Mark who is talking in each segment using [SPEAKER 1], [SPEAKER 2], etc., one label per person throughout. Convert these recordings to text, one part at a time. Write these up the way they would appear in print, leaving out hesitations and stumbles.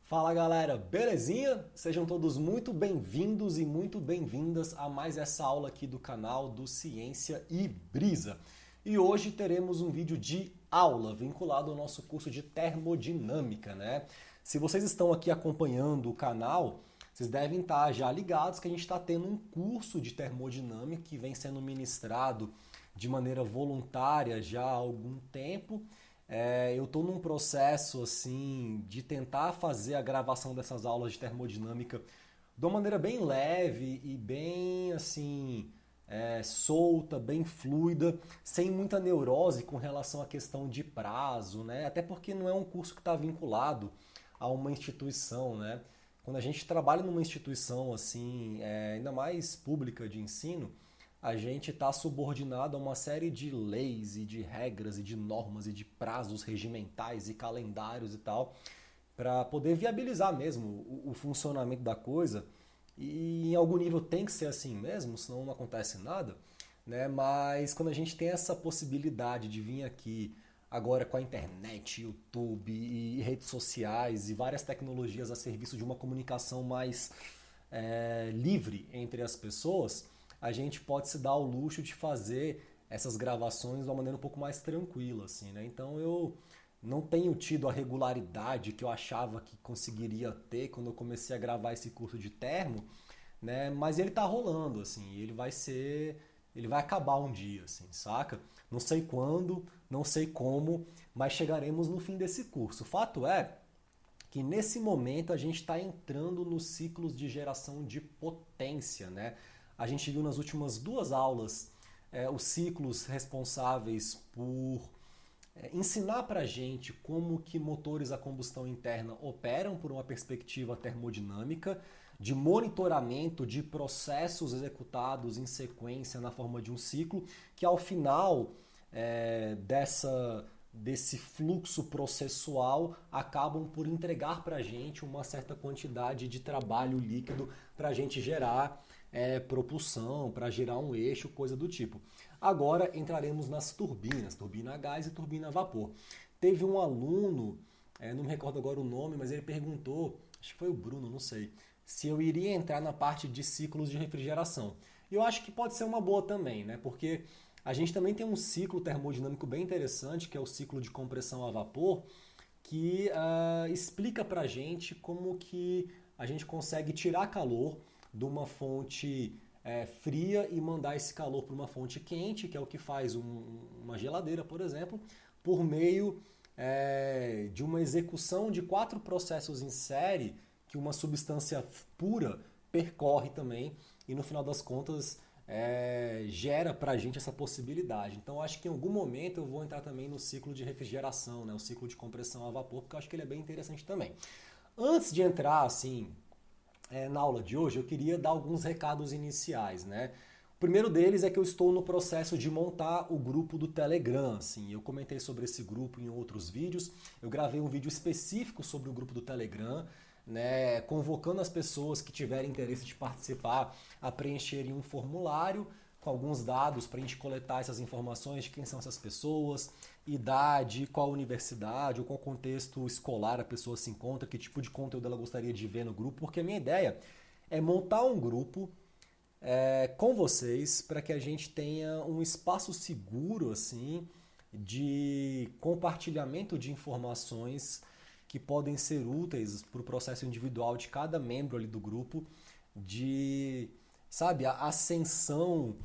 [SPEAKER 1] Fala galera, belezinha? Sejam todos muito bem-vindos e muito bem-vindas a mais essa aula aqui do canal do Ciência e Brisa. E hoje teremos um vídeo de aula vinculado ao nosso curso de termodinâmica, né? Se vocês estão aqui acompanhando o canal, vocês devem estar já ligados que a gente está tendo um curso de termodinâmica que vem sendo ministrado de maneira voluntária já há algum tempo. Eu estou num processo assim de tentar fazer a gravação dessas aulas de termodinâmica de uma maneira bem leve e bem assim solta, bem fluida, sem muita neurose com relação à questão de prazo, né? Até porque não é um curso que está vinculado a uma instituição, né? Quando a gente trabalha numa instituição assim, ainda mais pública de ensino, a gente está subordinado a uma série de leis e de regras e de normas e de prazos regimentais e calendários e tal, para poder viabilizar mesmo o funcionamento da coisa. E em algum nível tem que ser assim mesmo, senão não acontece nada, né? Mas quando a gente tem essa possibilidade de vir aqui agora com a internet, YouTube e redes sociais e várias tecnologias a serviço de uma comunicação mais livre entre as pessoas, a gente pode se dar ao luxo de fazer essas gravações de uma maneira um pouco mais tranquila, assim, né? Então eu não tenho tido a regularidade que eu achava que conseguiria ter quando eu comecei a gravar esse curso de termo, né? Mas ele tá rolando, assim, ele vai acabar um dia, assim, saca? Não sei quando, não sei como, mas chegaremos no fim desse curso. O fato é que nesse momento a gente está entrando nos ciclos de geração de potência, né? A gente viu nas últimas duas aulas os ciclos responsáveis por ensinar para a gente como que motores a combustão interna operam por uma perspectiva termodinâmica, de monitoramento de processos executados em sequência na forma de um ciclo, que ao final desse fluxo processual acabam por entregar para a gente uma certa quantidade de trabalho líquido para a gente gerar propulsão, para gerar um eixo, coisa do tipo. Agora entraremos nas turbinas, turbina a gás e turbina a vapor. Teve um aluno, não me recordo agora o nome, mas ele perguntou, acho que foi o Bruno, não sei, se eu iria entrar na parte de ciclos de refrigeração. E eu acho que pode ser uma boa também, né? Porque a gente também tem um ciclo termodinâmico bem interessante, que é o ciclo de compressão a vapor, que explica pra gente como que a gente consegue tirar calor de uma fonte fria e mandar esse calor para uma fonte quente, que é o que faz uma geladeira, por exemplo, por meio de uma execução de 4 processos em série que uma substância pura percorre também e no final das contas gera para a gente essa possibilidade. Então acho que em algum momento eu vou entrar também no ciclo de refrigeração, né, o ciclo de compressão a vapor, porque eu acho que ele é bem interessante também. Antes de entrar assim na aula de hoje, eu queria dar alguns recados iniciais, né? O primeiro deles é que eu estou no processo de montar o grupo do Telegram, assim. Eu comentei sobre esse grupo em outros vídeos. Eu gravei um vídeo específico sobre o grupo do Telegram, né, convocando as pessoas que tiverem interesse de participar a preencherem um formulário com alguns dados para a gente coletar essas informações de quem são essas pessoas, idade, qual universidade ou qual contexto escolar a pessoa se encontra, que tipo de conteúdo ela gostaria de ver no grupo, porque a minha ideia é montar um grupo com vocês para que a gente tenha um espaço seguro assim de compartilhamento de informações que podem ser úteis para o processo individual de cada membro ali do grupo, de, sabe, a ascensão,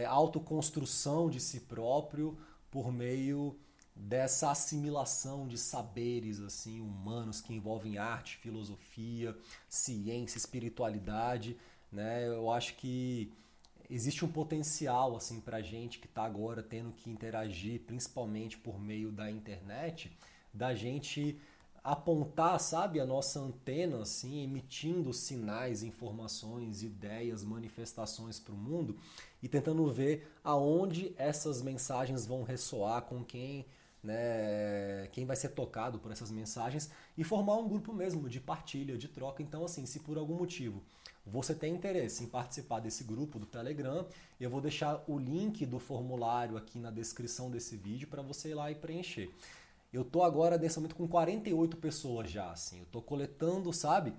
[SPEAKER 1] autoconstrução de si próprio por meio dessa assimilação de saberes assim humanos que envolvem arte, filosofia, ciência, espiritualidade, né? Eu acho que existe um potencial assim para a gente que está agora tendo que interagir, principalmente por meio da internet, da gente apontar, sabe, a nossa antena assim, emitindo sinais, informações, ideias, manifestações para o mundo e tentando ver aonde essas mensagens vão ressoar com quem, né, quem vai ser tocado por essas mensagens e formar um grupo mesmo de partilha, de troca. Então, assim, se por algum motivo você tem interesse em participar desse grupo do Telegram, eu vou deixar o link do formulário aqui na descrição desse vídeo para você ir lá e preencher. Eu tô agora nesse momento com 48 pessoas já, assim. Eu tô coletando, sabe,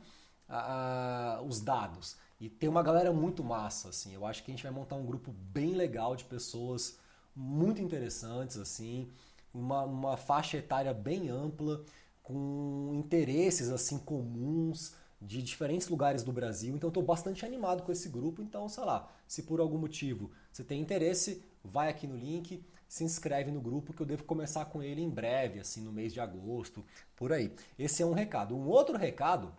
[SPEAKER 1] os dados. E tem uma galera muito massa, assim. Eu acho que a gente vai montar um grupo bem legal de pessoas muito interessantes, assim, uma faixa etária bem ampla, com interesses assim comuns de diferentes lugares do Brasil. Então estou bastante animado com esse grupo. Então, sei lá, se por algum motivo você tem interesse, vai aqui no link, se inscreve no grupo que eu devo começar com ele em breve, assim, no mês de agosto, por aí. Esse é um recado. Um outro recado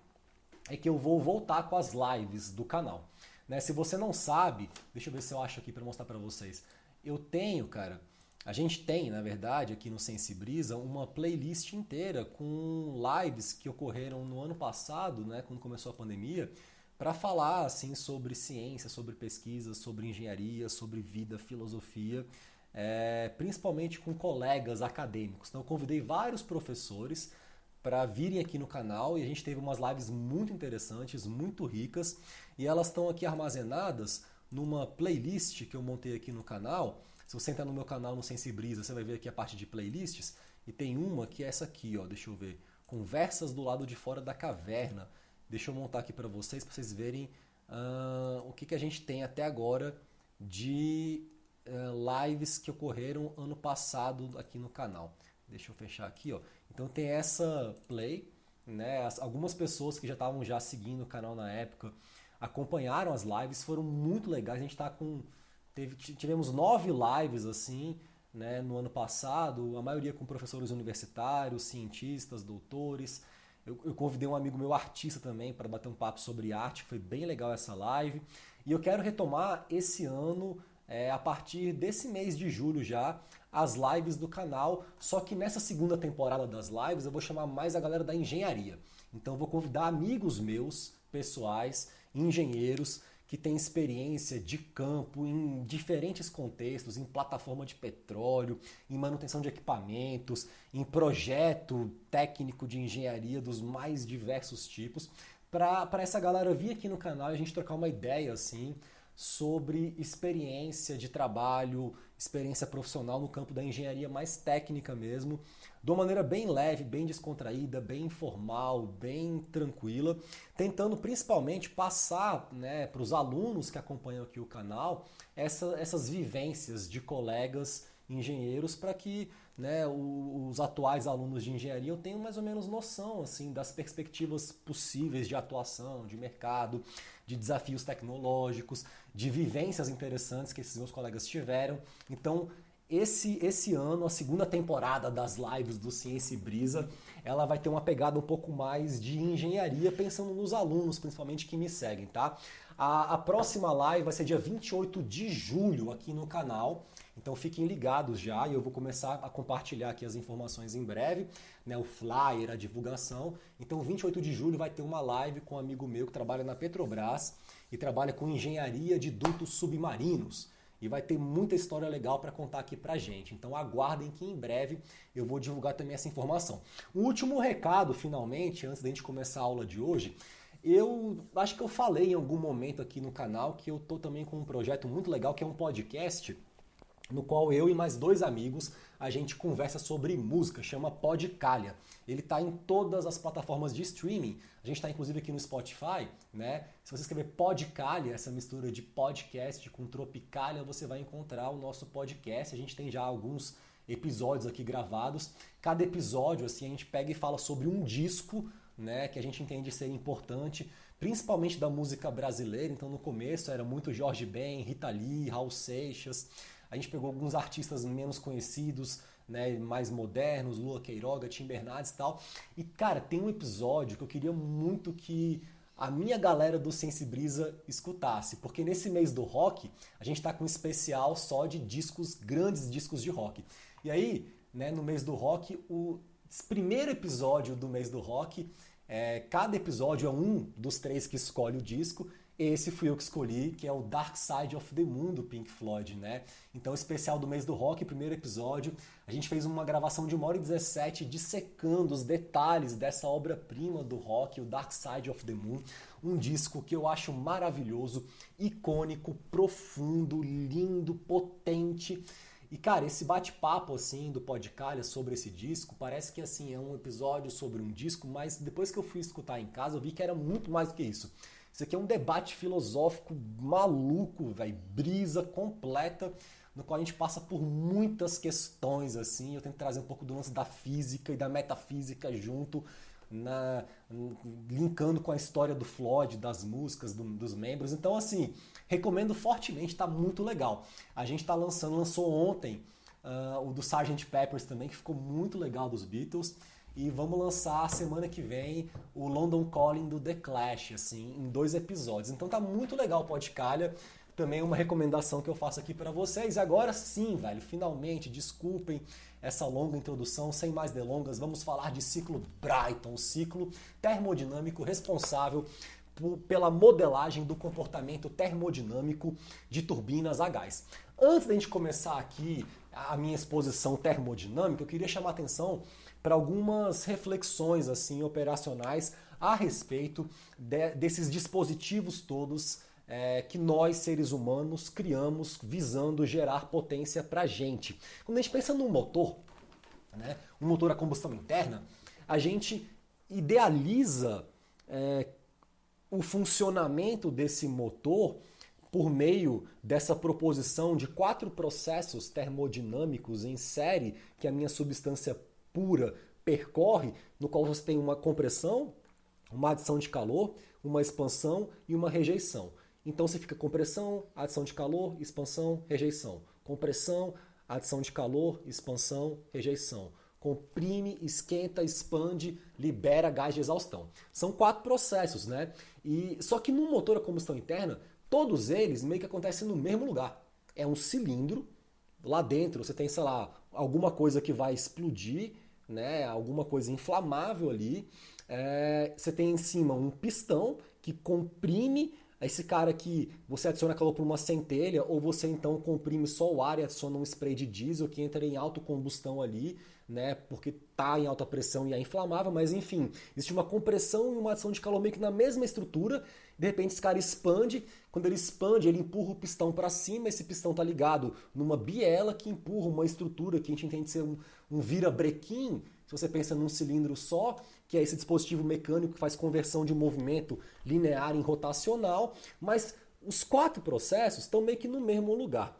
[SPEAKER 1] é que eu vou voltar com as lives do canal. Né? Se você não sabe, deixa eu ver se eu acho aqui para mostrar para vocês. Eu tenho, cara, a gente tem, na verdade, aqui no Sensibrisa, uma playlist inteira com lives que ocorreram no ano passado, né, quando começou a pandemia, para falar assim sobre ciência, sobre pesquisa, sobre engenharia, sobre vida, filosofia, principalmente com colegas acadêmicos. Então eu convidei vários professores para virem aqui no canal e a gente teve umas lives muito interessantes, muito ricas, e elas estão aqui armazenadas numa playlist que eu montei aqui no canal. Se você entrar no meu canal no Sensibrisa, você vai ver aqui a parte de playlists, e tem uma que é essa aqui, ó, deixa eu ver, Conversas do Lado de Fora da Caverna. Deixa eu montar aqui para vocês verem o que a gente tem até agora de lives que ocorreram ano passado aqui no canal. Deixa eu fechar aqui, ó. Então tem essa play, né? Algumas pessoas que já estavam já seguindo o canal na época acompanharam as lives, foram muito legais. A gente tá com tivemos 9 lives assim, né, no ano passado, a maioria com professores universitários, cientistas, doutores. Eu convidei um amigo meu artista também para bater um papo sobre arte, que foi bem legal essa live. E eu quero retomar esse ano, a partir desse mês de julho já, as lives do canal, só que nessa segunda temporada das lives eu vou chamar mais a galera da engenharia. Então eu vou convidar amigos meus, pessoais, engenheiros, que têm experiência de campo em diferentes contextos, em plataforma de petróleo, em manutenção de equipamentos, em projeto técnico de engenharia dos mais diversos tipos, para essa galera vir aqui no canal e a gente trocar uma ideia assim sobre experiência de trabalho, experiência profissional no campo da engenharia mais técnica mesmo, de uma maneira bem leve, bem descontraída, bem informal, bem tranquila, tentando principalmente passar, né, para os alunos que acompanham aqui o canal essas vivências de colegas engenheiros para que, né, os atuais alunos de engenharia tenham mais ou menos noção assim das perspectivas possíveis de atuação, de mercado, de desafios tecnológicos, de vivências interessantes que esses meus colegas tiveram. Então, esse ano, a segunda temporada das lives do Ciência e Brisa, ela vai ter uma pegada um pouco mais de engenharia, pensando nos alunos, principalmente, que me seguem, tá? A próxima live vai ser dia 28 de julho aqui no canal, então fiquem ligados já e eu vou começar a compartilhar aqui as informações em breve, né, o flyer, a divulgação. Então 28 de julho vai ter uma live com um amigo meu que trabalha na Petrobras e trabalha com engenharia de dutos submarinos. E vai ter muita história legal para contar aqui pra gente. Então aguardem que em breve eu vou divulgar também essa informação. Um último recado, finalmente, antes da gente começar a aula de hoje. Eu acho que eu falei em algum momento aqui no canal que eu tô também com um projeto muito legal, que é um podcast, no qual eu e mais 2 amigos a gente conversa sobre música, chama Podcalha. Ele está em todas as plataformas de streaming. A gente está inclusive aqui no Spotify, né? Se você escrever Podcalha, essa mistura de podcast com Tropicália, você vai encontrar o nosso podcast. A gente tem já alguns episódios aqui gravados. Cada episódio, assim, a gente pega e fala sobre um disco, né, que a gente entende ser importante, principalmente da música brasileira. Então no começo era muito Jorge Ben, Rita Lee, Raul Seixas. A gente pegou alguns artistas menos conhecidos, né, mais modernos, Lua Queiroga, Tim Bernardes e tal. E, cara, tem um episódio que eu queria muito que a minha galera do Sensibrisa escutasse, porque nesse mês do rock, a gente tá com um especial só de discos, grandes discos de rock. E aí, né, no mês do rock, o primeiro episódio do mês do rock, cada episódio é um dos 3 que escolhe o disco. Esse fui eu que escolhi, que é o Dark Side of the Moon do Pink Floyd, né? Então, especial do mês do rock, primeiro episódio, a gente fez uma gravação de 1h17 dissecando os detalhes dessa obra-prima do rock, o Dark Side of the Moon, um disco que eu acho maravilhoso, icônico, profundo, lindo, potente. E, cara, esse bate-papo, assim, do Podcalha sobre esse disco, parece que, assim, é um episódio sobre um disco, mas depois que eu fui escutar em casa, eu vi que era muito mais do que isso. Isso aqui é um debate filosófico maluco, velho, brisa completa, no qual a gente passa por muitas questões, assim. Eu tento trazer um pouco do lance da física e da metafísica junto, na, linkando com a história do Floyd, das músicas, dos membros. Então, assim, recomendo fortemente, tá muito legal. A gente tá lançou ontem o do Sgt. Peppers também, que ficou muito legal, dos Beatles. E vamos lançar semana que vem o London Calling do The Clash, assim, em 2 episódios. Então tá muito legal o Podcalha. Também uma recomendação que eu faço aqui para vocês. Agora sim, velho, finalmente, desculpem essa longa introdução, sem mais delongas, vamos falar de ciclo Brighton, o ciclo termodinâmico responsável pela modelagem do comportamento termodinâmico de turbinas a gás. Antes da gente começar aqui a minha exposição termodinâmica, eu queria chamar a atenção para algumas reflexões assim operacionais a respeito desses dispositivos todos que nós, seres humanos, criamos visando gerar potência para a gente. Quando a gente pensa num motor, né, um motor a combustão interna, a gente idealiza o funcionamento desse motor por meio dessa proposição de 4 processos termodinâmicos em série que a minha substância pura percorre, no qual você tem uma compressão, uma adição de calor, uma expansão e uma rejeição. Então você fica compressão, adição de calor, expansão, rejeição. Compressão, adição de calor, expansão, rejeição. Comprime, esquenta, expande, libera gás de exaustão. São 4 processos, né? Só que no motor a combustão interna, todos eles meio que acontecem no mesmo lugar. É um cilindro, lá dentro você tem, sei lá, alguma coisa que vai explodir, né? Alguma coisa inflamável ali. Você tem em cima um pistão que comprime esse cara que você adiciona calor por uma centelha, ou você então comprime só o ar e adiciona um spray de diesel que entra em autocombustão ali, né? Porque está em alta pressão e é inflamável, mas enfim, existe uma compressão e uma adição de calor meio que na mesma estrutura. De repente esse cara expande, quando ele expande, ele empurra o pistão para cima, esse pistão está ligado numa biela que empurra uma estrutura que a gente entende ser um vira-brequim, se você pensa num cilindro só, que é esse dispositivo mecânico que faz conversão de movimento linear em rotacional, mas os 4 processos estão meio que no mesmo lugar.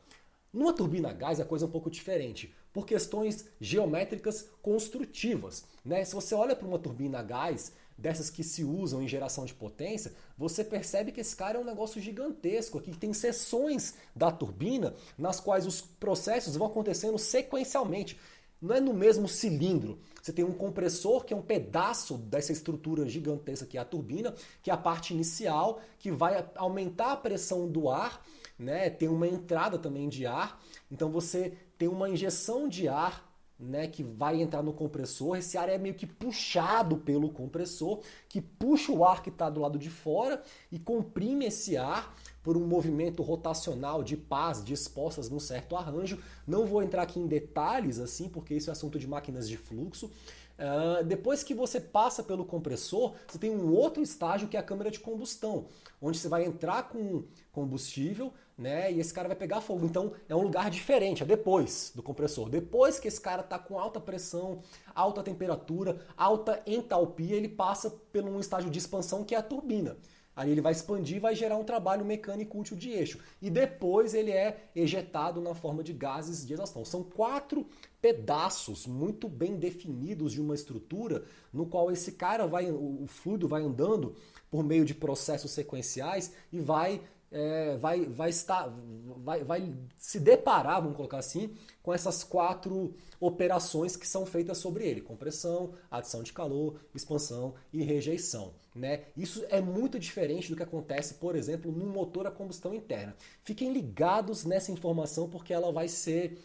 [SPEAKER 1] Numa turbina a gás a coisa é um pouco diferente, por questões geométricas construtivas, né? Se você olha para uma turbina a gás, dessas que se usam em geração de potência, você percebe que esse cara é um negócio gigantesco, aqui tem seções da turbina nas quais os processos vão acontecendo sequencialmente. Não é no mesmo cilindro. Você tem um compressor, que é um pedaço dessa estrutura gigantesca que é a turbina, que é a parte inicial, que vai aumentar a pressão do ar, né? Tem uma entrada também de ar. Então você tem uma injeção de ar, né, que vai entrar no compressor. Esse ar é meio que puxado pelo compressor, que puxa o ar que está do lado de fora e comprime esse ar por um movimento rotacional de pás dispostas num certo arranjo. Não vou entrar aqui em detalhes, assim, porque isso é assunto de máquinas de fluxo. Depois que você passa pelo compressor, você tem um outro estágio que é a câmara de combustão, onde você vai entrar com combustível, né, e esse cara vai pegar fogo. Então é um lugar diferente, é depois do compressor. Depois que esse cara está com alta pressão, alta temperatura, alta entalpia, ele passa por um estágio de expansão que é a turbina. Aí ele vai expandir e vai gerar um trabalho mecânico útil de eixo. E depois ele é ejetado na forma de gases de exaustão. São 4 pedaços muito bem definidos de uma estrutura no qual esse cara o fluido vai andando por meio de processos sequenciais e vai se deparar, vamos colocar assim, com essas 4 operações que são feitas sobre ele: compressão, adição de calor, expansão e rejeição, né? Isso é muito diferente do que acontece, por exemplo, num motor a combustão interna. Fiquem ligados nessa informação, porque ela vai ser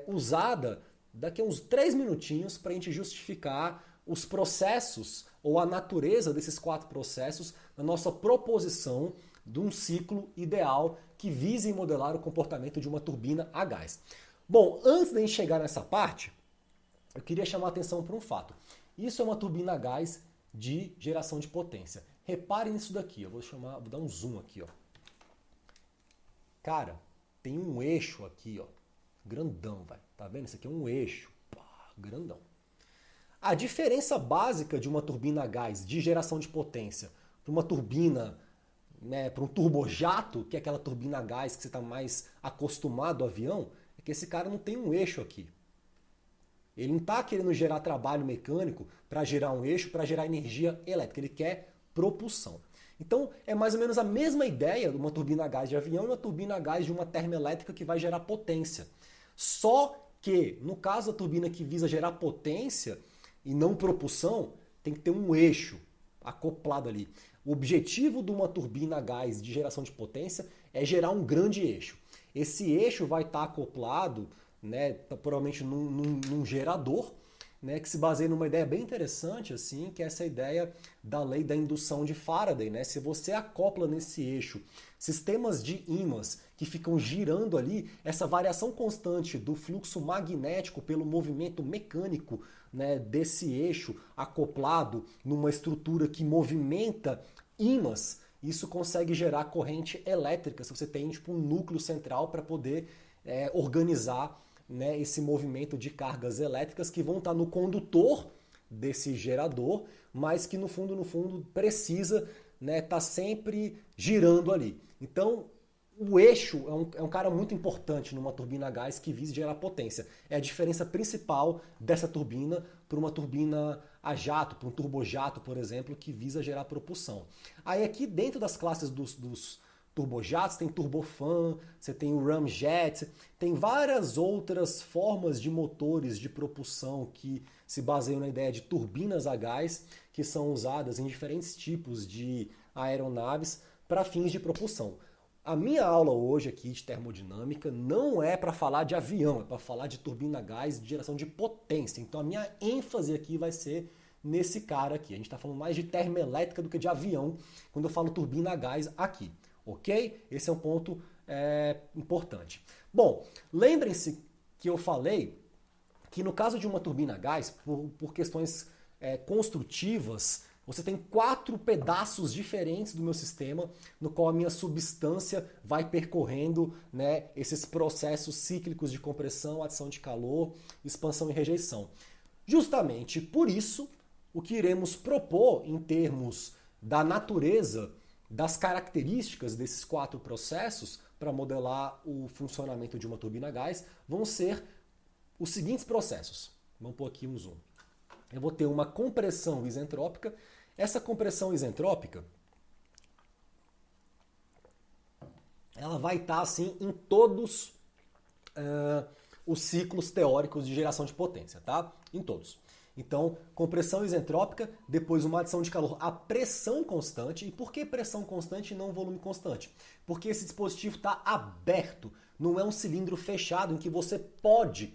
[SPEAKER 1] usada daqui a uns 3 minutinhos para a gente justificar os processos ou a natureza desses 4 processos na nossa proposição de um ciclo ideal que vise modelar o comportamento de uma turbina a gás. Bom, antes de a gente chegar nessa parte, eu queria chamar a atenção para um fato. Isso é uma turbina a gás de geração de potência. Reparem nisso daqui, vou dar um zoom aqui, ó. Cara, tem um eixo aqui, ó, grandão, velho. Tá vendo? Isso aqui é um eixo, pá, grandão. A diferença básica de uma turbina a gás de geração de potência para uma turbina, né, para um turbojato, que é aquela turbina a gás que você está mais acostumado ao avião, é que esse cara não tem um eixo aqui. Ele não está querendo gerar trabalho mecânico para gerar um eixo, para gerar energia elétrica. Ele quer propulsão. Então, é mais ou menos a mesma ideia de uma turbina a gás de avião e uma turbina a gás de uma termoelétrica que vai gerar potência. Só que, no caso da turbina que visa gerar potência e não propulsão, tem que ter um eixo acoplado ali. O objetivo de uma turbina a gás de geração de potência é gerar um grande eixo. Esse eixo vai estar acoplado, né, provavelmente num gerador, né, que se baseia numa ideia bem interessante, assim, que é essa ideia da lei da indução de Faraday. Né? Se você acopla nesse eixo sistemas de ímãs que ficam girando ali, essa variação constante do fluxo magnético pelo movimento mecânico, né, desse eixo acoplado numa estrutura que movimenta ímãs, isso consegue gerar corrente elétrica, se você tem tipo, um núcleo central para poder organizar, né, esse movimento de cargas elétricas que vão estar no condutor desse gerador, mas que no fundo precisa, né, estar sempre girando ali. Então, o eixo é um cara muito importante numa turbina a gás que visa gerar potência. É a diferença principal dessa turbina para uma turbina a jato, para um turbojato, por exemplo, que visa gerar propulsão. Aí aqui dentro das classes dos turbojatos, tem turbofan, você tem o ramjet, tem várias outras formas de motores de propulsão que se baseiam na ideia de turbinas a gás, que são usadas em diferentes tipos de aeronaves para fins de propulsão. A minha aula hoje aqui de termodinâmica não é para falar de avião, é para falar de turbina a gás de geração de potência. Então a minha ênfase aqui vai ser nesse cara aqui. A gente está falando mais de termoelétrica do que de avião quando eu falo turbina a gás aqui. Ok? Esse é um ponto importante. Bom, lembrem-se que eu falei que no caso de uma turbina a gás, por questões construtivas, você tem 4 pedaços diferentes do meu sistema, no qual a minha substância vai percorrendo, né, esses processos cíclicos de compressão, adição de calor, expansão e rejeição. Justamente por isso, o que iremos propor em termos da natureza, das características desses 4 processos para modelar o funcionamento de uma turbina a gás vão ser os seguintes processos. Vamos pôr aqui um zoom. Eu vou ter uma compressão isentrópica. Essa compressão isentrópica, ela vai estar assim em todos os ciclos teóricos de geração de potência, tá? Em todos. Então, compressão isentrópica, depois uma adição de calor a pressão constante. E por que pressão constante e não volume constante? Porque esse dispositivo está aberto, não é um cilindro fechado em que você pode,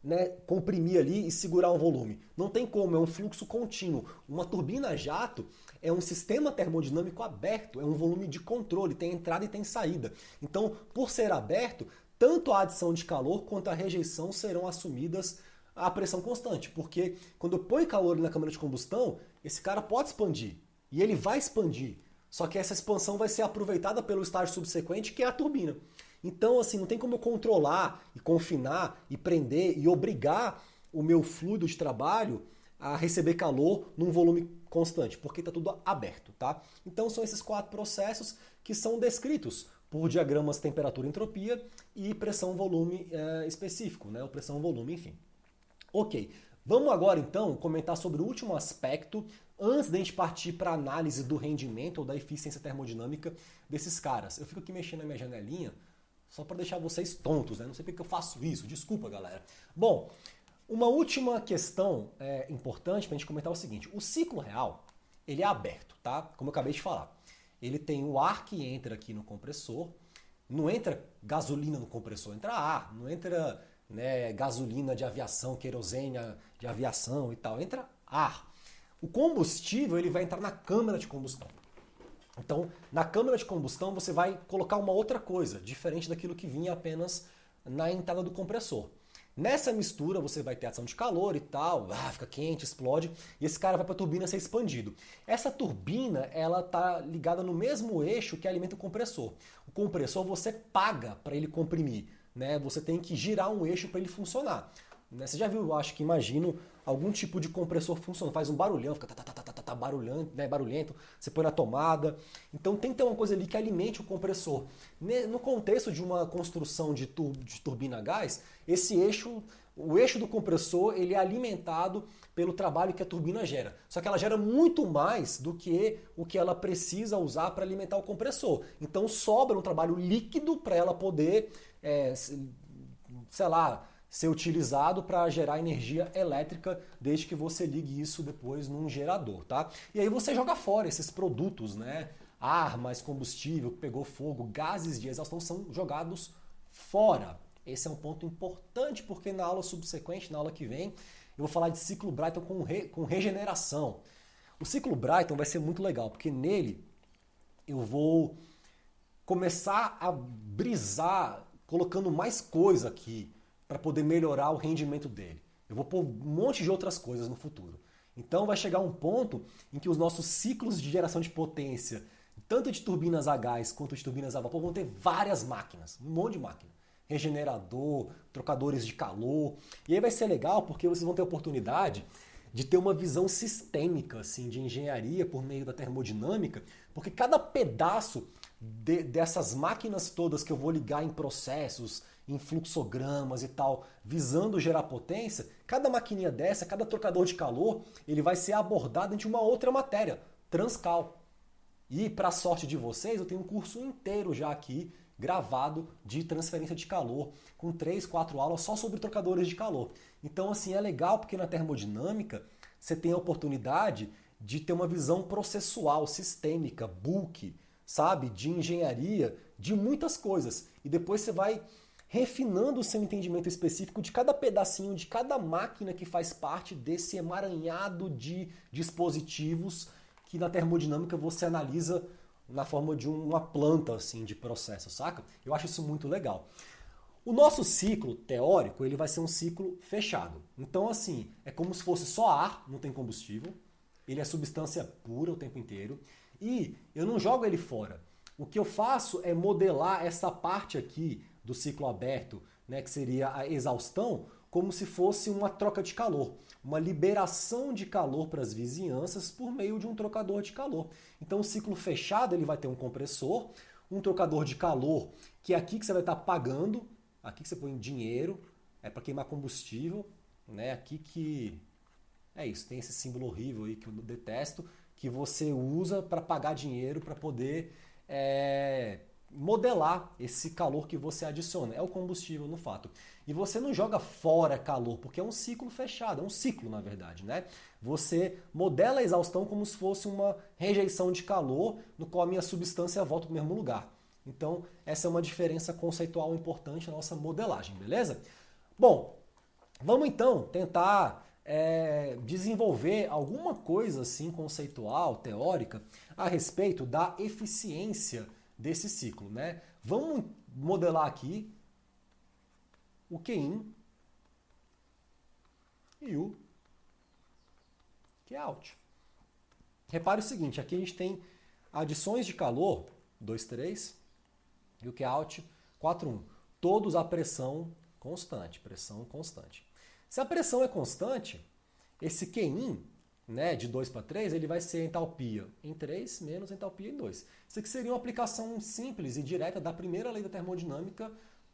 [SPEAKER 1] né, comprimir ali e segurar um volume. Não tem como, é um fluxo contínuo. Uma turbina a jato é um sistema termodinâmico aberto, é um volume de controle, tem entrada e tem saída. Então, por ser aberto, tanto a adição de calor quanto a rejeição serão assumidas a pressão constante, porque quando eu ponho calor na câmara de combustão, esse cara pode expandir, e ele vai expandir, só que essa expansão vai ser aproveitada pelo estágio subsequente, que é a turbina. Então, assim, não tem como eu controlar e confinar e prender e obrigar o meu fluido de trabalho a receber calor num volume constante, porque está tudo aberto, tá? Então, são esses 4 processos que são descritos por diagramas temperatura-entropia e pressão-volume específico, né? Ou pressão-volume, enfim. Ok, vamos agora então comentar sobre o último aspecto antes da gente partir para a análise do rendimento ou da eficiência termodinâmica desses caras. Eu fico aqui mexendo na minha janelinha só para deixar vocês tontos, né? Não sei porque eu faço isso, desculpa, galera. Bom, uma última questão importante para a gente comentar é o seguinte: o ciclo real, ele é aberto, tá? Como eu acabei de falar. Ele tem o ar que entra aqui no compressor, não entra gasolina no compressor, entra ar, não entra, né, gasolina de aviação, querosene de aviação e tal, entra ar. O combustível ele vai entrar na câmara de combustão. Então, na câmara de combustão você vai colocar uma outra coisa, diferente daquilo que vinha apenas na entrada do compressor. Nessa mistura você vai ter ação de calor e tal, fica quente, explode, e esse cara vai para a turbina ser expandido. Essa turbina, ela está ligada no mesmo eixo que alimenta o compressor. O compressor você paga para ele comprimir. né? Você tem que girar um eixo para ele funcionar. Né? Você já viu, eu acho que imagino, algum tipo de compressor funcionando, faz um barulhão, fica barulhento, né, barulhento, você põe na tomada. Então tem que ter uma coisa ali que alimente o compressor. No contexto de uma construção de turbina a gás, o eixo do compressor, ele é alimentado pelo trabalho que a turbina gera. Só que ela gera muito mais do que o que ela precisa usar para alimentar o compressor. Então sobra um trabalho líquido para ela poder, sei lá, ser utilizado para gerar energia elétrica, desde que você ligue isso depois num gerador, tá? E aí você joga fora esses produtos, né? Ar, mais combustível, que pegou fogo, gases de exaustão são jogados fora. Esse é um ponto importante porque na aula subsequente, na aula que vem, eu vou falar de ciclo Brayton com regeneração. O ciclo Brayton vai ser muito legal, porque nele eu vou começar a brisar, colocando mais coisa aqui, para poder melhorar o rendimento dele. Eu vou pôr um monte de outras coisas no futuro. Então vai chegar um ponto em que os nossos ciclos de geração de potência, tanto de turbinas a gás quanto de turbinas a vapor, vão ter várias máquinas, um monte de máquina. Regenerador, trocadores de calor. E aí vai ser legal porque vocês vão ter a oportunidade de ter uma visão sistêmica assim, de engenharia por meio da termodinâmica, porque cada pedaço dessas máquinas todas que eu vou ligar em processos, em fluxogramas e tal, visando gerar potência, cada maquininha dessa, cada trocador de calor, ele vai ser abordado de uma outra matéria, Transcal. E para a sorte de vocês, eu tenho um curso inteiro já aqui, gravado, de transferência de calor, com 3, 4 aulas só sobre trocadores de calor. Então, assim, é legal porque na termodinâmica você tem a oportunidade de ter uma visão processual, sistêmica, bulk, sabe? De engenharia, de muitas coisas. E depois você vai refinando o seu entendimento específico de cada pedacinho, de cada máquina que faz parte desse emaranhado de dispositivos que na termodinâmica você analisa na forma de uma planta assim de processo, saca? Eu acho isso muito legal. O nosso ciclo teórico, ele vai ser um ciclo fechado. Então, assim, é como se fosse só ar, não tem combustível. Ele é substância pura o tempo inteiro. E eu não jogo ele fora. O que eu faço é modelar essa parte aqui do ciclo aberto, né, que seria a exaustão, como se fosse uma troca de calor, uma liberação de calor para as vizinhanças por meio de um trocador de calor. Então o ciclo fechado ele vai ter um compressor, um trocador de calor, que é aqui que você vai estar pagando, aqui que você põe dinheiro, é para queimar combustível, né? Aqui que é isso, tem esse símbolo horrível aí que eu detesto, que você usa para pagar dinheiro para poder modelar esse calor que você adiciona. É o combustível, no fato. E você não joga fora calor, porque é um ciclo fechado, é um ciclo, na verdade, né? Você modela a exaustão como se fosse uma rejeição de calor, no qual a minha substância volta para o mesmo lugar. Então, essa é uma diferença conceitual importante na nossa modelagem, beleza? Bom, vamos então tentar desenvolver alguma coisa assim conceitual, teórica, a respeito da eficiência desse ciclo, né? Vamos modelar aqui o Qin e o Qout. Repare o seguinte, aqui a gente tem adições de calor, 2, 3, e o Qout, 4, 1. Todos a pressão constante, pressão constante. Se a pressão é constante, esse Qin, né, de 2 para 3, ele vai ser entalpia em 3 menos entalpia em 2. Isso aqui seria uma aplicação simples e direta da primeira lei da termodinâmica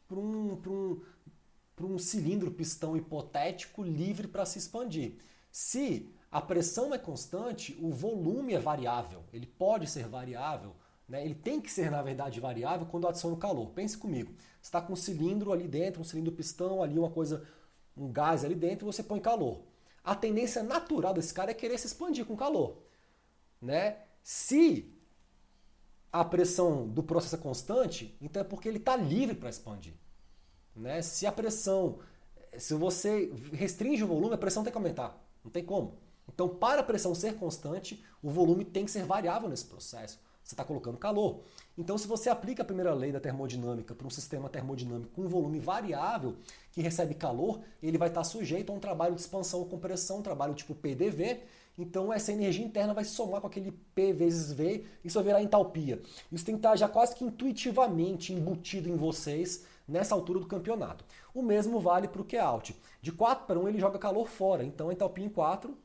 [SPEAKER 1] para um cilindro pistão hipotético livre para se expandir. Se a pressão é constante, o volume é variável. Ele pode ser variável, né? Ele tem que ser, na verdade, variável quando adiciona o calor. Pense comigo. Você está com um cilindro ali dentro, um cilindro pistão, ali uma coisa, um gás ali dentro, e você põe calor. A tendência natural desse cara é querer se expandir com calor, né? Se a pressão do processo é constante, então é porque ele está livre para expandir, né? Se você restringe o volume, a pressão tem que aumentar, não tem como. Então, para a pressão ser constante, o volume tem que ser variável nesse processo. Você está colocando calor. Então, se você aplica a primeira lei da termodinâmica para um sistema termodinâmico com volume variável, que recebe calor, ele vai estar sujeito a um trabalho de expansão ou compressão, um trabalho tipo PDV. Então, essa energia interna vai se somar com aquele P vezes V, e isso vai virar entalpia. Isso tem que estar já quase que intuitivamente embutido em vocês nessa altura do campeonato. O mesmo vale para o Q-Out. De 4 para 1 ele joga calor fora, então a entalpia em 4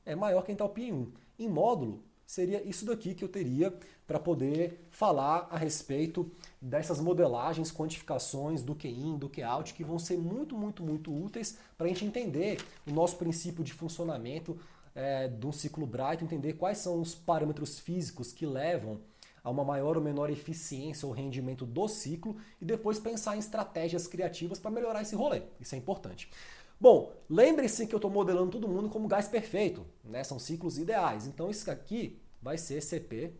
[SPEAKER 1] é maior que a entalpia em 1. Em módulo, seria isso daqui que eu teria para poder falar a respeito dessas modelagens, quantificações do Q-in, do Q-out, que vão ser muito, muito, muito úteis para a gente entender o nosso princípio de funcionamento de um ciclo Bright, entender quais são os parâmetros físicos que levam a uma maior ou menor eficiência ou rendimento do ciclo e depois pensar em estratégias criativas para melhorar esse rolê. Isso é importante. Bom, lembre-se que eu estou modelando todo mundo como gás perfeito, né? São ciclos ideais. Então isso aqui vai ser CP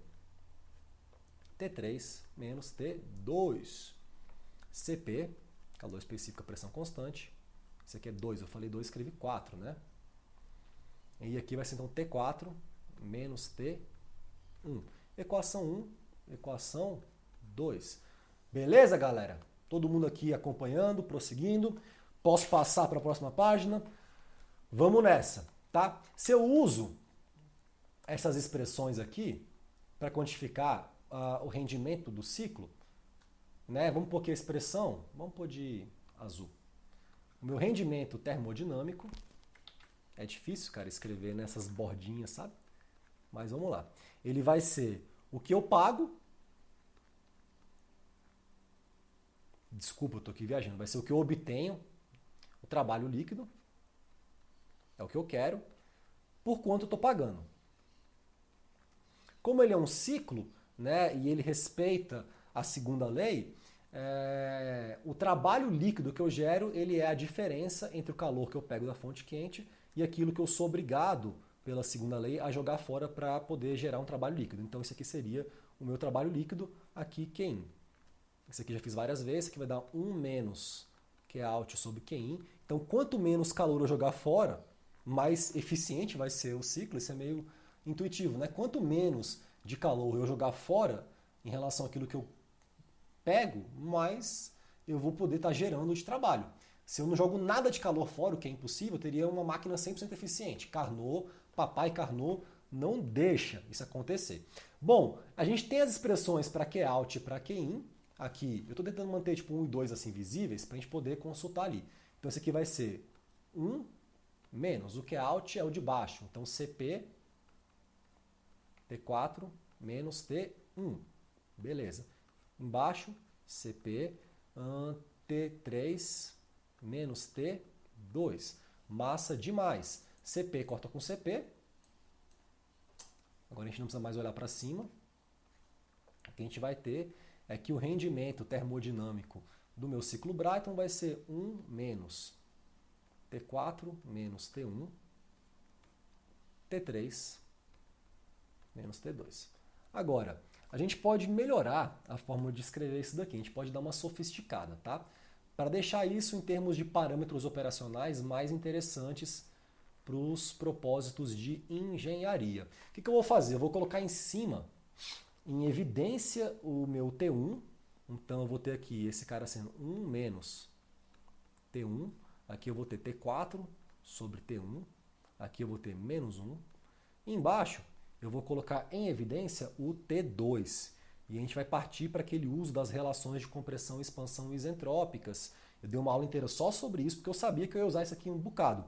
[SPEAKER 1] T3 menos T2. CP, calor específico, pressão constante. Isso aqui é 2, eu falei 2, escrevi 4, né? E aqui vai ser então T4 menos T1. Equação 1, equação 2. Beleza, galera? Todo mundo aqui acompanhando, prosseguindo. Posso passar para a próxima página? Vamos nessa, tá? Se eu uso essas expressões aqui para quantificar o rendimento do ciclo, né? Vamos pôr aqui a expressão, vamos pôr de azul. O meu rendimento termodinâmico, é difícil, cara, escrever nessas bordinhas, sabe? Mas vamos lá. Ele vai ser o que eu pago. Desculpa, eu estou aqui viajando. Vai ser o que eu obtenho, o trabalho líquido. É o que eu quero, por quanto eu estou pagando. Como ele é um ciclo, né, e ele respeita a segunda lei, o trabalho líquido que eu gero, ele é a diferença entre o calor que eu pego da fonte quente e aquilo que eu sou obrigado pela segunda lei a jogar fora para poder gerar um trabalho líquido. Então isso aqui seria o meu trabalho líquido, aqui Qin. Isso aqui já fiz várias vezes, isso aqui vai dar 1 menos Qout sobre Qin. Então quanto menos calor eu jogar fora, mais eficiente vai ser o ciclo. Isso é meio intuitivo, né? Quanto menos de calor eu jogar fora em relação àquilo que eu pego, mais eu vou poder estar gerando de trabalho. Se eu não jogo nada de calor fora, o que é impossível, eu teria uma máquina 100% eficiente. Carnot, papai Carnot, não deixa isso acontecer. Bom, a gente tem as expressões para Qout e para Qin. Aqui, eu estou tentando manter tipo 1 e 2 assim visíveis para a gente poder consultar ali. Então esse aqui vai ser 1 menos, o Qout é o de baixo. Então CP T4 menos T1. Beleza. Embaixo, CP T3 menos T2. Massa demais. CP corta com CP. Agora a gente não precisa mais olhar para cima. O que a gente vai ter é que o rendimento termodinâmico do meu ciclo Brayton vai ser 1 menos T4 menos T1, T3 menos T2. Agora, a gente pode melhorar a forma de escrever isso daqui. A gente pode dar uma sofisticada, tá? Para deixar isso em termos de parâmetros operacionais mais interessantes para os propósitos de engenharia. O que eu vou fazer? Eu vou colocar em cima, em evidência, o meu T1. Então eu vou ter aqui esse cara sendo 1 menos T1. Aqui eu vou ter T4 sobre T1. Aqui eu vou ter menos 1. E embaixo eu vou colocar em evidência o T2. E a gente vai partir para aquele uso das relações de compressão e expansão isentrópicas. Eu dei uma aula inteira só sobre isso, porque eu sabia que eu ia usar isso aqui um bocado.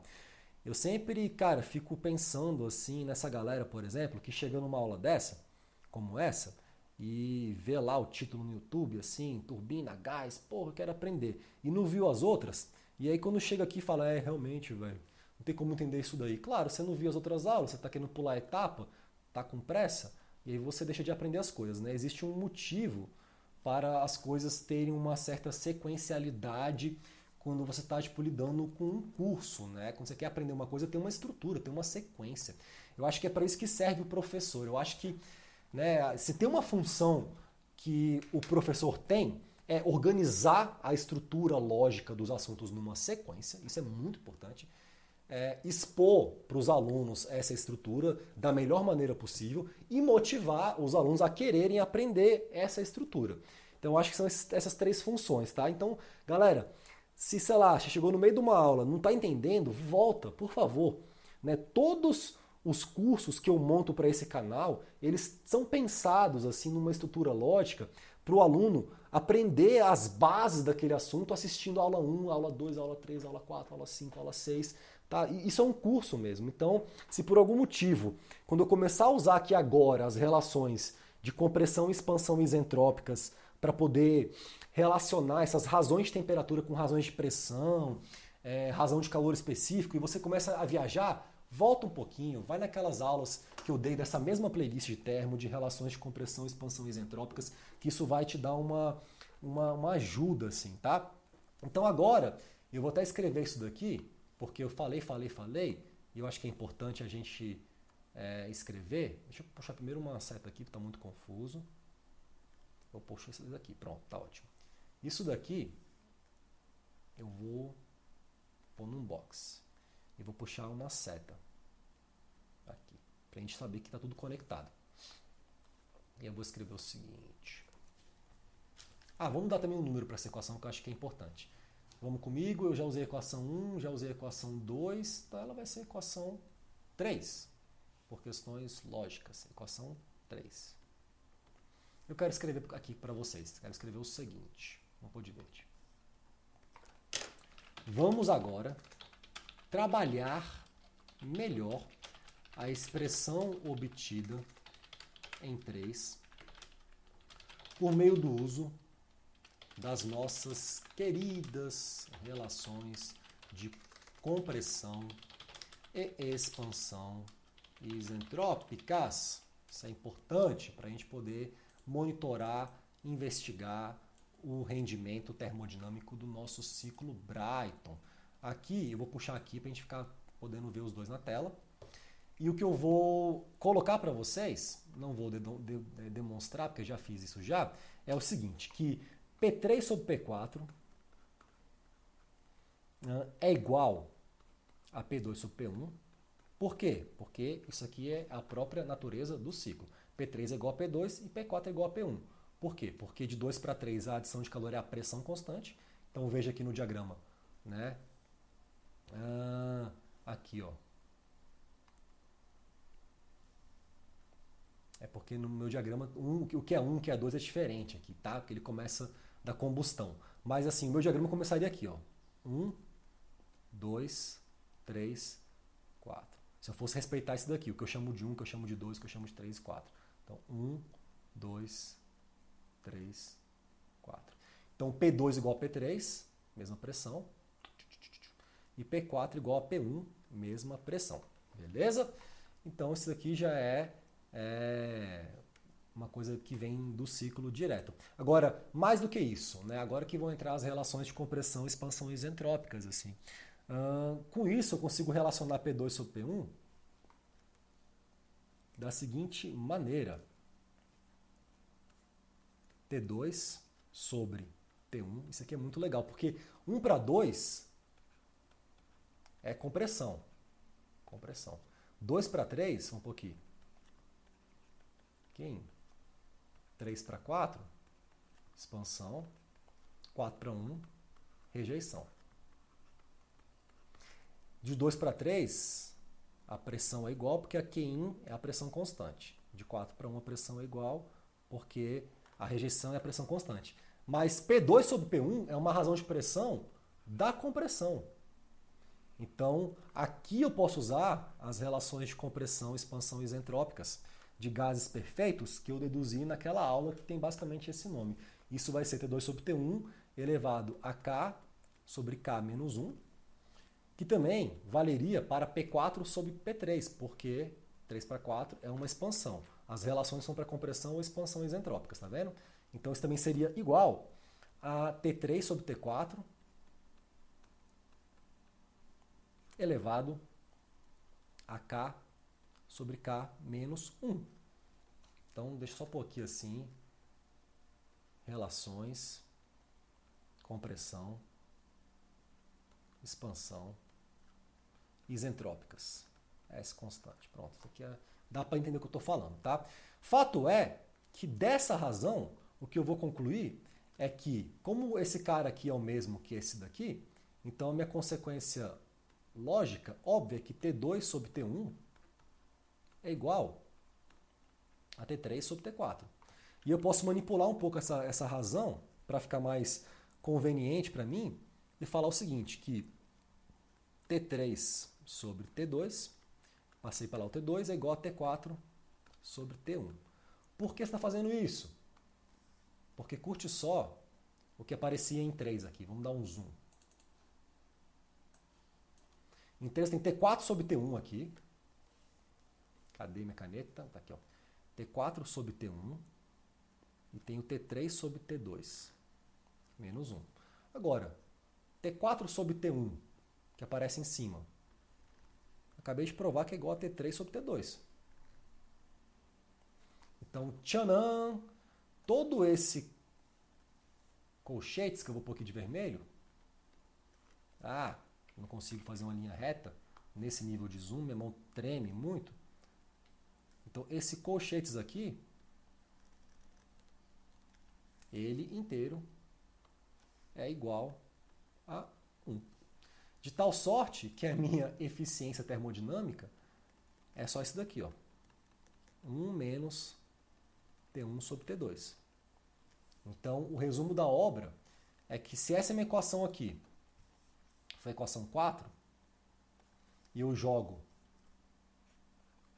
[SPEAKER 1] Eu sempre, cara, fico pensando assim nessa galera, por exemplo, que chega numa aula dessa, como essa, e vê lá o título no YouTube, assim, turbina, gás, porra, eu quero aprender. E não viu as outras. E aí quando chega aqui e fala, realmente, velho, não tem como entender isso daí. Claro, você não viu as outras aulas, você está querendo pular a etapa, tá com pressa, e aí você deixa de aprender as coisas, né? Existe um motivo para as coisas terem uma certa sequencialidade quando você está tipo, lidando com um curso, né? Quando você quer aprender uma coisa, tem uma estrutura, tem uma sequência. Eu acho que é para isso que serve o professor. Eu acho que, né, se tem uma função que o professor tem, é organizar a estrutura lógica dos assuntos numa sequência. Isso é muito importante. Expor para os alunos essa estrutura da melhor maneira possível e motivar os alunos a quererem aprender essa estrutura. Então, eu acho que são essas 3 funções, tá? Então, galera, se, sei lá, você chegou no meio de uma aula, não está entendendo, volta, por favor. Né? Todos os cursos que eu monto para esse canal, eles são pensados assim numa estrutura lógica para o aluno aprender as bases daquele assunto assistindo aula 1, aula 2, aula 3, aula 4, aula 5, aula 6. Tá? E isso é um curso mesmo. Então, se por algum motivo, quando eu começar a usar aqui agora as relações de compressão e expansão isentrópicas para poder relacionar essas razões de temperatura com razões de pressão, razão de calor específico, e você começa a viajar, volta um pouquinho, vai naquelas aulas que eu dei dessa mesma playlist de termo, de relações de compressão e expansão isentrópicas, que isso vai te dar uma ajuda, assim, tá? Então agora, eu vou até escrever isso daqui, porque eu falei, e eu acho que é importante a gente escrever. Deixa eu puxar primeiro uma seta aqui, que está muito confuso. Vou puxar isso daqui, pronto, tá ótimo. Isso daqui, eu vou pôr num box. E vou puxar uma seta aqui, para a gente saber que está tudo conectado. E eu vou escrever o seguinte. Vamos dar também um número para essa equação, que eu acho que é importante. Vamos comigo, eu já usei a equação 1, já usei a equação 2, então ela vai ser a equação 3, por questões lógicas, equação 3. Eu quero escrever aqui para vocês, quero escrever o seguinte, vamos pôr de verde. Vamos agora trabalhar melhor a expressão obtida em 3 por meio do uso das nossas queridas relações de compressão e expansão isentrópicas. Isso é importante para a gente poder monitorar, investigar o rendimento termodinâmico do nosso ciclo Brayton. Aqui, eu vou puxar aqui para a gente ficar podendo ver os dois na tela. E o que eu vou colocar para vocês, não vou demonstrar, porque eu já fiz isso já, é o seguinte, que P3 sobre P4 é igual a P2 sobre P1. Por quê? Porque isso aqui é a própria natureza do ciclo. P3 é igual a P2 e P4 é igual a P1. Por quê? Porque de 2 para 3 a adição de calor é a pressão constante. Então veja aqui no diagrama, né? Aqui, ó. É porque no meu diagrama o que é 1 e o que é 2 é diferente aqui, tá? Porque ele começa da combustão. Mas assim, o meu diagrama começaria aqui, ó. 1, 2, 3, 4. Se eu fosse respeitar isso daqui, o que eu chamo de 1, o que eu chamo de 2, o que eu chamo de 3 e 4. Então, 1, 2, 3, 4. Então, P2 igual a P3, mesma pressão. E P4 igual a P1, mesma pressão. Beleza? Então, isso daqui já é uma coisa que vem do ciclo direto. Agora, mais do que isso, né? Agora que vão entrar as relações de compressão e expansão isentrópicas. Assim. Com isso, eu consigo relacionar P2 sobre P1 da seguinte maneira. T2 sobre T1. Isso aqui é muito legal, porque 1 para 2 é compressão. 2 para 3, um pouquinho. 3 para 4, expansão. 4 para 1, rejeição. De 2 para 3, a pressão é igual, porque a Qin é a pressão constante. De 4 para 1, a pressão é igual, porque a rejeição é a pressão constante. Mas P2 sobre P1 é uma razão de pressão da compressão. Então, aqui eu posso usar as relações de compressão e expansão isentrópicas de gases perfeitos que eu deduzi naquela aula que tem basicamente esse nome. Isso vai ser T2 sobre T1 elevado a K sobre K menos 1, que também valeria para P4 sobre P3, porque 3 para 4 é uma expansão. As relações são para compressão ou expansão isentrópicas, tá vendo? Então isso também seria igual a T3 sobre T4 elevado a K sobre K menos 1. Então, deixa eu só pôr aqui assim, relações, compressão, expansão, isentrópicas. S constante. Pronto, isso aqui dá para entender o que eu estou falando, tá? Fato é que dessa razão, o que eu vou concluir é que, como esse cara aqui é o mesmo que esse daqui, então a minha consequência lógica, óbvia, é que T2 sobre T1 é igual a T3 sobre T4. E eu posso manipular um pouco essa razão para ficar mais conveniente para mim e falar o seguinte, que T3 sobre T2, passei para lá o T2, é igual a T4 sobre T1. Por que você está fazendo isso? Porque curte só o que aparecia em 3 aqui. Vamos dar um zoom. Em 3 tem T4 sobre T1 aqui. Cadê minha caneta? Tá aqui, ó. T4 sobre T1 e tem o T3 sobre T2. Menos 1. Agora, T4 sobre T1, que aparece em cima. Acabei de provar que é igual a T3 sobre T2. Então, tchanã! Todo esse colchetes que eu vou pôr aqui de vermelho. Ah, eu não consigo fazer uma linha reta nesse nível de zoom, minha mão treme muito. Então, esse colchetes aqui, ele inteiro é igual a 1. De tal sorte que a minha eficiência termodinâmica é só isso daqui, ó. 1 menos T1 sobre T2. Então, o resumo da obra é que se essa é a minha equação aqui foi a equação 4, e eu jogo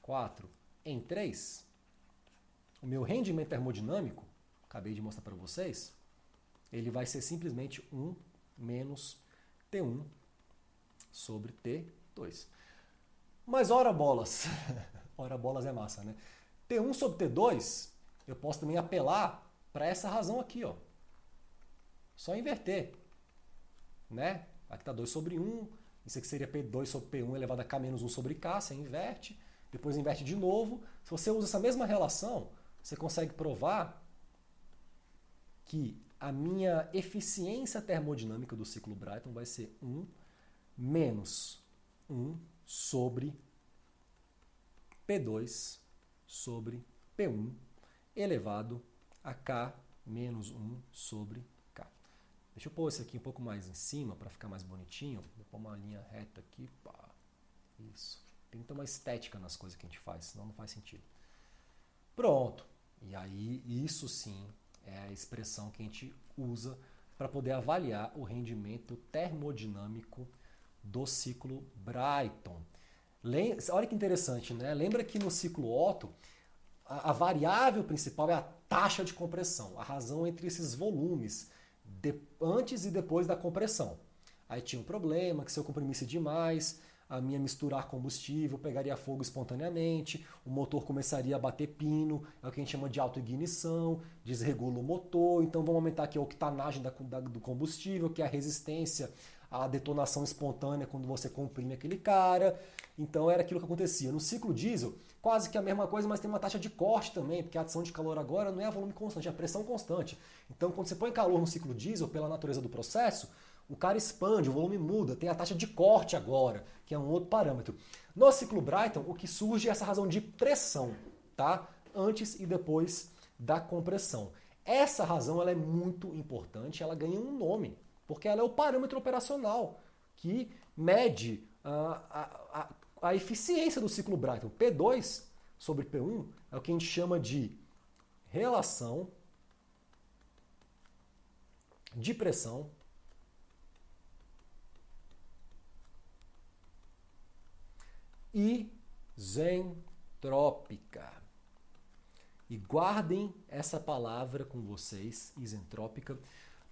[SPEAKER 1] 4 em 3, o meu rendimento termodinâmico, acabei de mostrar para vocês, ele vai ser simplesmente 1 menos T1 sobre T2. Mas ora bolas, ora bolas é massa, né? T1 sobre T2, eu posso também apelar para essa razão aqui, ó. Só inverter, né? Aqui está 2 sobre 1, isso aqui seria P2 sobre P1 elevado a K menos 1 sobre K, você inverte, depois inverte de novo. Se você usa essa mesma relação, você consegue provar que a minha eficiência termodinâmica do ciclo Brayton vai ser 1 menos 1 sobre P2 sobre P1 elevado a K menos 1 sobre K. Deixa eu pôr esse aqui um pouco mais em cima para ficar mais bonitinho. Vou pôr uma linha reta aqui. Pá. Isso. Tem que ter uma estética nas coisas que a gente faz, senão não faz sentido. Pronto. E aí, isso sim é a expressão que a gente usa para poder avaliar o rendimento termodinâmico do ciclo Brayton. Olha que interessante, né? Lembra que no ciclo Otto, a variável principal é a taxa de compressão, a razão entre esses volumes, antes e depois da compressão. Aí tinha um problema, que se eu comprimisse demais, a minha misturar combustível pegaria fogo espontaneamente, o motor começaria a bater pino, é o que a gente chama de autoignição, desregula o motor, então vamos aumentar aqui a octanagem do combustível, que é a resistência à detonação espontânea quando você comprime aquele cara. Então era aquilo que acontecia. No ciclo diesel, quase que a mesma coisa, mas tem uma taxa de corte também, porque a adição de calor agora não é a volume constante, é a pressão constante. Então quando você põe calor no ciclo diesel, pela natureza do processo, o cara expande, o volume muda, tem a taxa de corte agora, que é um outro parâmetro. No ciclo Brayton, o que surge é essa razão de pressão, tá? Antes e depois da compressão. Essa razão ela é muito importante, ela ganha um nome, porque ela é o parâmetro operacional que mede a eficiência do ciclo Brayton. P2 sobre P1 é o que a gente chama de relação de pressão isentrópica. E guardem essa palavra com vocês, isentrópica,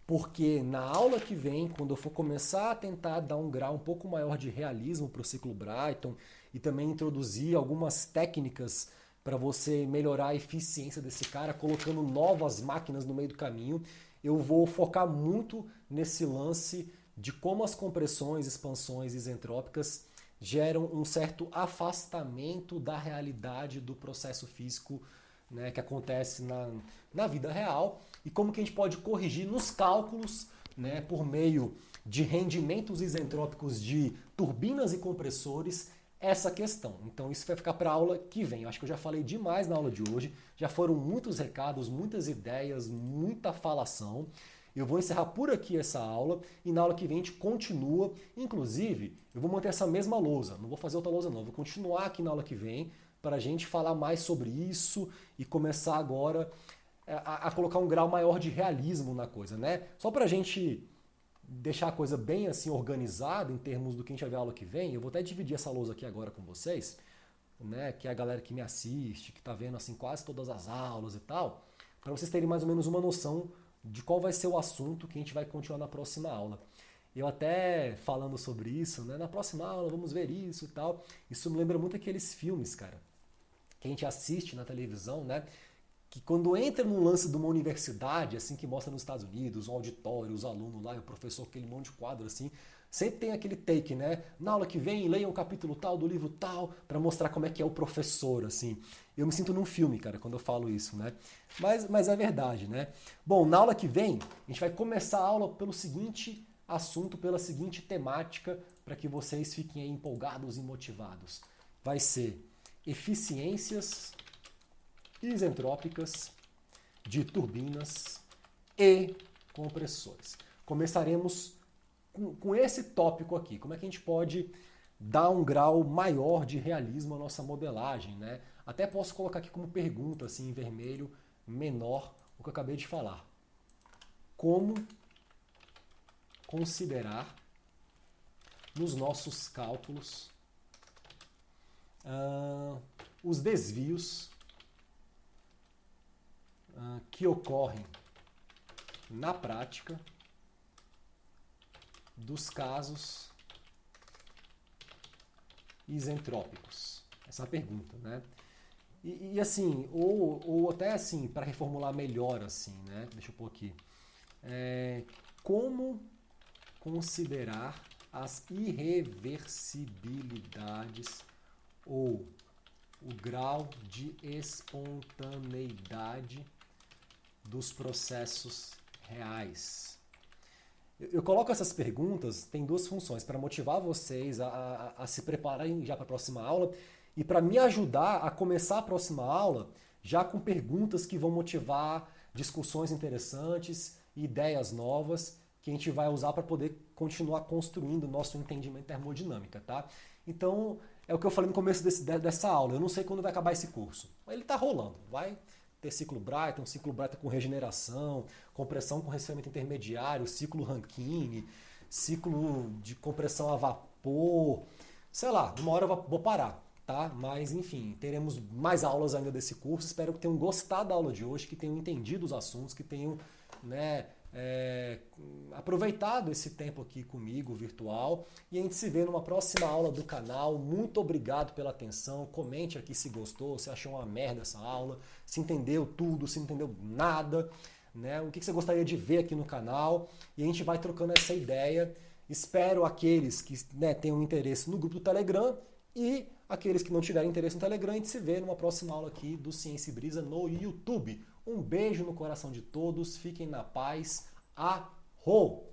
[SPEAKER 1] porque na aula que vem, quando eu for começar a tentar dar um grau um pouco maior de realismo para o ciclo Brayton e também introduzir algumas técnicas para você melhorar a eficiência desse cara, colocando novas máquinas no meio do caminho, eu vou focar muito nesse lance de como as compressões, expansões isentrópicas geram um certo afastamento da realidade do processo físico, né, que acontece na vida real e como que a gente pode corrigir nos cálculos, né, por meio de rendimentos isentrópicos de turbinas e compressores essa questão. Então isso vai ficar para a aula que vem. Eu acho que eu já falei demais na aula de hoje, já foram muitos recados, muitas ideias, muita falação. Eu vou encerrar por aqui essa aula e na aula que vem a gente continua. Inclusive, eu vou manter essa mesma lousa, não vou fazer outra lousa não, vou continuar aqui na aula que vem para a gente falar mais sobre isso e começar agora a colocar um grau maior de realismo na coisa, né? Só pra gente deixar a coisa bem assim organizada em termos do que a gente vai ver a aula que vem, eu vou até dividir essa lousa aqui agora com vocês, né? Que é a galera que me assiste, que tá vendo assim quase todas as aulas e tal, para vocês terem mais ou menos uma noção de qual vai ser o assunto que a gente vai continuar na próxima aula. Eu até falando sobre isso, né? Na próxima aula vamos ver isso e tal. Isso me lembra muito aqueles filmes, cara, que a gente assiste na televisão, né? Que quando entra num lance de uma universidade, assim, que mostra nos Estados Unidos, um auditório, os alunos lá, e o professor, aquele monte de quadro, assim, sempre tem aquele take, né? Na aula que vem, leiam o capítulo tal do livro tal, para mostrar como é que é o professor, assim. Eu me sinto num filme, cara, quando eu falo isso, né? Mas é verdade, né? Bom, na aula que vem, a gente vai começar a aula pelo seguinte assunto, pela seguinte temática, para que vocês fiquem aí empolgados e motivados. Vai ser eficiências isentrópicas de turbinas e compressores. Começaremos com esse tópico aqui. Como é que a gente pode dar um grau maior de realismo à nossa modelagem, né? Até posso colocar aqui como pergunta, assim, em vermelho, menor, o que eu acabei de falar. Como considerar nos nossos cálculos os desvios que ocorrem na prática dos casos isentrópicos? Essa é a pergunta, né? E assim, ou até assim, para reformular melhor assim, né? Deixa eu pôr aqui. Como considerar as irreversibilidades ou o grau de espontaneidade dos processos reais? Eu coloco essas perguntas, tem duas funções, para motivar vocês a se prepararem já para a próxima aula e para me ajudar a começar a próxima aula já com perguntas que vão motivar discussões interessantes e ideias novas que a gente vai usar para poder continuar construindo o nosso entendimento de termodinâmica, tá? Então, é o que eu falei no começo dessa aula, eu não sei quando vai acabar esse curso. Ele está rolando, vai ter ciclo Brayton, ciclo Brayton com regeneração, compressão com resfriamento intermediário, ciclo Rankine, ciclo de compressão a vapor, sei lá, uma hora eu vou parar, tá? Mas enfim, teremos mais aulas ainda desse curso, espero que tenham gostado da aula de hoje, que tenham entendido os assuntos, que tenham, né, aproveitado esse tempo aqui comigo, virtual, e a gente se vê numa próxima aula do canal. Muito obrigado pela atenção, comente aqui se gostou, se achou uma merda essa aula, se entendeu tudo, se não entendeu nada, né? O que você gostaria de ver aqui no canal, e a gente vai trocando essa ideia. Espero aqueles que, né, tenham interesse no grupo do Telegram e aqueles que não tiverem interesse no Telegram, a gente se vê numa próxima aula aqui do Ciência e Brisa no YouTube. Um beijo no coração de todos, fiquem na paz. Arro!